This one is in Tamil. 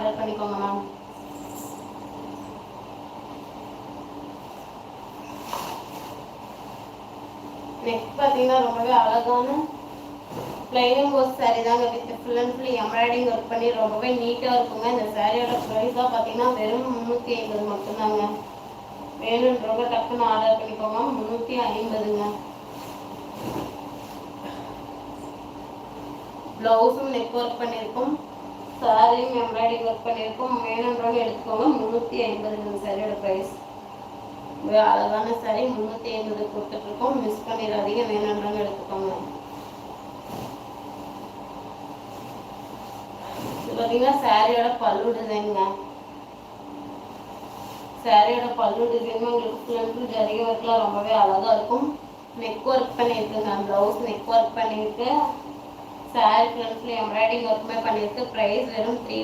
ஆர்டர் பண்ணிக்கோங்க மேம். நெக்ஸ்ட் பார்த்தீங்கன்னா ரொம்பவே அழகான பிளைன் ப்ளவுஸ் சாரீ தாங்க, with full and full embroidering work பண்ணி ரொம்பவே நீட்டாக இருக்குங்க. இந்த சாரியோட ப்ரைஸாக பார்த்தீங்கன்னா வெறும் 350 மட்டும்தாங்க. வேணுன்றவங்க டக்குன்னு ஆர்டர் பண்ணிக்கோங்க. 350ங்க. ப்ளவுஸும் நெக் ஒர்க் பண்ணியிருக்கும், சாரியும் எம்ப்ராய்டிங் ஒர்க் பண்ணியிருக்கும். வேணுன்றவங்க எடுத்துக்கோங்க. 350 சாரியோட ப்ரைஸ். அழகான சாரி 350 கொடுத்துட்ருக்கோம். மிஸ் பண்ணிடாதீங்க, வேணுன்றவங்க எடுத்துக்கோங்க. இது பார்த்தீங்கன்னா சாரியோட பல்லு டிசைனுங்க. சாரியோட பல்லு டிசைனுமே உங்களுக்கு ஃபுல் அண்ட் ஃபுல் ஜரிகை ஒர்க்லாம் ரொம்பவே அழகாக இருக்கும். நெக் ஒர்க் பண்ணியிருக்குங்க, ப்ளவுஸ் நெக் ஒர்க் பண்ணியிருக்கு. Sari full and full embroidering ஒர்க்குமே பண்ணியிருக்கு. ப்ரைஸ் வெறும் 3